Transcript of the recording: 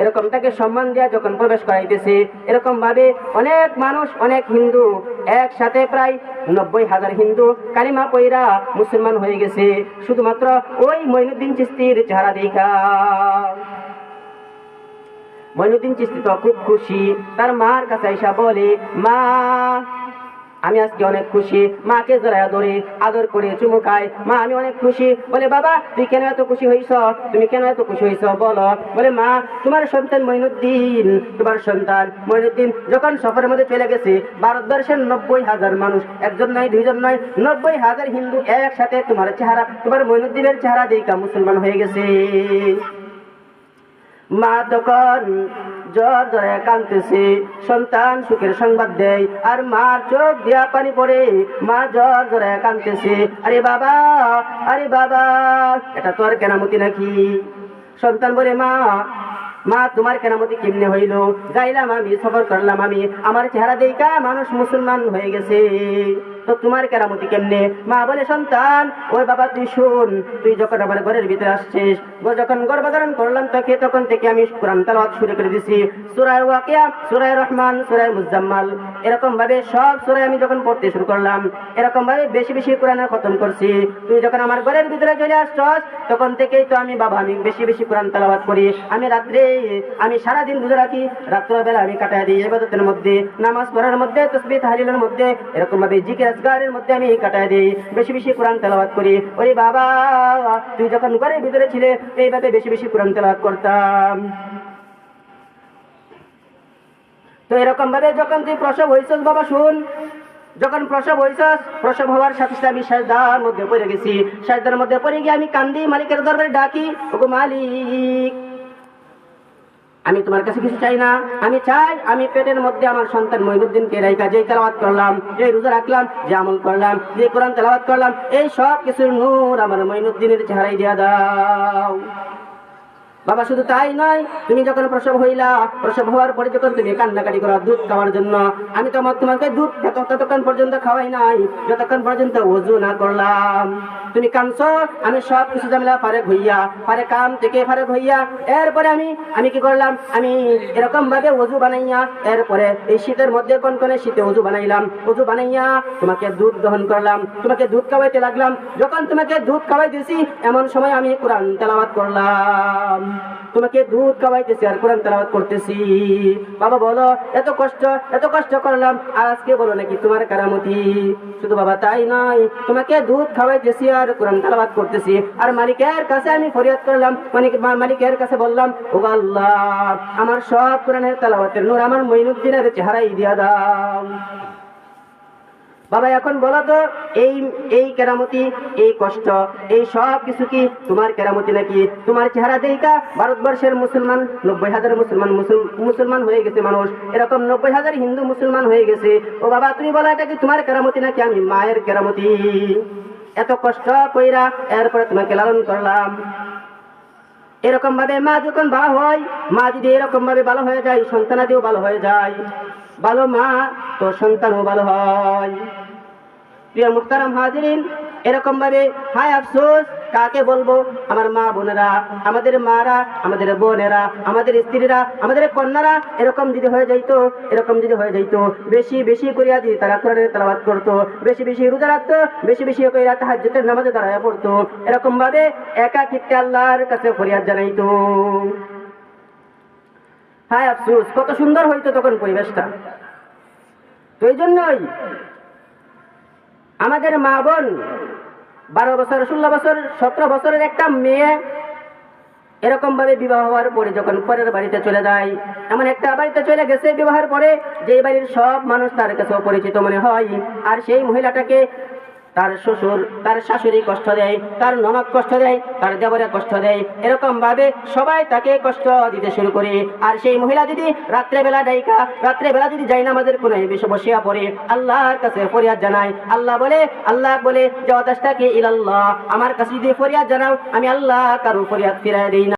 এরকম তাকে সম্মান দেওয়া যখন প্রবেশ করাইতেছে, এরকম ভাবে অনেক মানুষ, অনেক হিন্দু একসাথে প্রায় 90,000 হিন্দু কালিমা পয়রা মুসলমান হয়ে গেছে শুধুমাত্র ওই মঈনুদ্দিন চিশতির চেহারা দেখা। মঈনুদ্দিন চিশতি তো খুব খুশি, তার মার কাছে আইসা বলে, মা আমি আজকে অনেক খুশি। মাকে জড়াইয়া ধরে আদর করে চুমু খায়। মা আমি অনেক খুশি। বলে বাবা তুই কেন এত খুশি হইছ, তুমি কেন এত খুশি হইছ বলো। বলে মা তোমার সন্তান মঈনুদ্দিন, তোমার সন্তান মঈনুদ্দিন যখন সফরের মধ্যে চলে গেছে, ভারতবর্ষের 90,000 মানুষ, একজন নয় দুইজন নয় 90,000 হিন্দু একসাথে তোমার চেহারা, তোমার মঈনুদ্দিনের চেহারা দেখা মুসলমান হয়ে গেছে। মা তখন জ্বর জ্বরে কাঁদতেছে, সন্তান সুখের সংবাদ দেয় আর মার চোখ দিয়া পানি পড়ে। মা জ্বর জ্বরে কাঁদতেছে, আরে বাবা, আরে বাবা এটা তোর কেরামতি নাকি? সন্তান বলে, মা মা তোমার কেরামতি কেমনে হইল? যাইলাম আমি, সফর করলাম আমি, আমার চেহারা দেখা মানুষ মুসলমান হয়ে গেছে, তো তোমার কেরামতি কেমনে? মা বলে, সন্তান ওই বাবা তুই শুন, তুই যখন আমার ঘরের ভিতরে আসছিস, যখন গর্ভধারণ করলাম তোকে, তখন থেকে আমি কোরআন তেলাওয়াত শুরু করে দিছি। সূরা ওয়াকিয়া, সূরা রহমান, সূরা মুজাম্মাল, এরকম ভাবে সব সূরা আমি যখন পড়তে শুরু করলাম, এরকম ভাবে বেশি বেশি কোরআনের খতম করছি। তুই যখন আমার ঘরের ভিতরে চলে আসছস, তখন থেকেই তো আমি বাবা আমি বেশি বেশি কোরআন তেলাওয়াত করি। আমি রাত্রে, আমি সারাদিন রোজা রাখি, রাত্রবেলা আমি কাটাই দিই ইবাদতের মধ্যে, নামাজ পড়ার মধ্যে, তাসবিহ তাহলিলের মধ্যে, এরকম ভাবে জিকির আজকারের মধ্যে আমি কাটাই দিই, বেশি বেশি কোরআন তেলাওয়াত করি। ওরে বাবা তুই যখন ঘরের ভিতরে ছিলে এইভাবে বেশি বেশি কোরআন তেলাওয়াত করতাম। তো এরকম ভাবে যখন তুই প্রসব হইছস বাবা শুন, যখন প্রসব হইছস, প্রসব হওয়ার সাথে সাথে আমি সাজদার মধ্যে পড়ে গেছি। সাজদার মধ্যে পড়ে গিয়ে আমি কান্দি, মালিকের দরবারে ডাকি, ওগো মালিক আমি তোমার কাছে কিছু চাই না, আমি চাই আমি পেটের মধ্যে আমার সন্তান মঈনুদ্দিনকে রাইখা যে তেলাওয়াত করলাম, যে রোজা রাখলাম, যে আমল করলাম, যে কোরআন তেলাওয়াত করলাম, এই সব কিছুর নূর আমার মঈনুদ্দিনের চেহারায় দিয়া দাও। বাবা শুধু তাই নয়, তুমি যখন প্রসব হইলা, প্রসব হওয়ার পরে যখন তুমি কান্নাকাটি করো দুধ খাওয়ার জন্য, আমি তোমাকে দুধ ততক্ষণ পর্যন্ত খাওয়াই নাই যতক্ষণ পর্যন্ত ওযু না করলাম। তুমি কাঁদছো, আমি সব কিছু ঝামেলা ফারেক হইয়া, কাম থেকে ফারেক হইয়া, এরপরে আমি কি করলাম, আমি এরকম ভাবে ওযু বানাইয়া, এরপরে এই শীতের মধ্যে কনকনে শীতে ওযু বানাইলাম, ওযু বানাইয়া তোমাকে দুধ দহন করলাম, তোমাকে দুধ খাওয়াইতে লাগলাম। যখন তোমাকে দুধ খাওয়াই দিয়েছি, এমন সময় আমি কোরআন তেলাওয়াত করলাম, তোমাকে দুধ খাওয়াইতেছি আর কোরআন তেলাওয়াত করতেছি। বাবা বলো এত কষ্ট করলাম, আর আজকে বলো নাকি তোমার কারামতি? শুধু বাবা তাই নয়, তোমাকে দুধ খাওয়াইতেছি আর কোরআন তেলাওয়াত করতেছি, আর মালিকের কাছে আমি ফরিয়াদ করলাম, মালিকের কাছে বললাম, ও আল্লাহ আমার সব কোরআনের তেলাওয়াতের নূর আমার মঈনুদ্দিনের চেহারায় দিয়া দাও। বাবা এখন বলো তো, এই কেরামতি, এই কষ্ট, এই সব কিছু কি তোমার কেরামতি নাকি? তোমার চেহারা দেখা ভারতবর্ষের মুসলমান 90,000 মুসলমান হয়ে গেছে মানুষ, এরকম 90,000 হিন্দু মুসলমান হয়ে গেছে। ও বাবা তুমি বলো এটা কি তোমার কেরামতি নাকি আমি মায়ের কেরামতি? এত কষ্ট কইরা এরপরে তোমাকে লালন করলাম। এরকম ভাবে মা যখন ভালো হয়, মা যদি এরকম ভাবে ভালো হয়ে যায়, সন্তানাদিও ভালো হয়ে যায়, ভালো মা তো সন্তানও ভালো হয়। প্রিয় মুহতারাম হাজিরিন, এরকম ভাবে হায় আফসোস কাকে বলবো, আমার মা বোনেরা, আমাদের মারা, আমাদের বোনেরা, আমাদের স্ত্রীরা, আমাদের কন্যারা এরকম যদি হয়ে যাইতো, বেশি বেশি করিয়া যদি তারা কোরআনের তেলাওয়াত করতো, বেশি বেশি রোজা রাখতো, বেশি বেশি করিয়া তাহাজ্জুদের নামাজে দাঁড়ায়া পড়তো, এরকম ভাবে একাকিত্বে আল্লাহর কাছে ফরিয়াদ জানাইতো। হায় আফসোস কত সুন্দর হইতো তখন পরিবেশটা। তো এই জন্যই আমাদের মা বোন 12 বছর, 16 বছর, 17 বছরের একটা মেয়ে এরকম ভাবে বিবাহ হওয়ার পরে যখন পরের বাড়িতে চলে যায়, এমন একটা বাড়িতে চলে গেছে বিবাহের পরে যে বাড়ির সব মানুষ তার কাছে অপরিচিত মনে হয়, আর সেই মহিলাটাকে তার শ্বশুর, তার শাশুড়ি কষ্ট দেয়, তার ননদ কষ্ট দেয়, তার দেবরে কষ্ট দেয়, এরকম ভাবে সবাই তাকে কষ্ট দিতে শুরু করে। আর সেই মহিলা যদি রাত্রেবেলা যদি জায়নামাজের কোণে বসিয়া পড়ে আল্লাহর কাছে ফরিয়াদ জানায়, আল্লাহ বলে যাওয়াতাস্তাকি ইলাল্লাহ, আমার কাছে যদি ফরিয়াদ জানাও আমি আল্লাহ কারো ফরিয়াদ ফিরাই দেই না।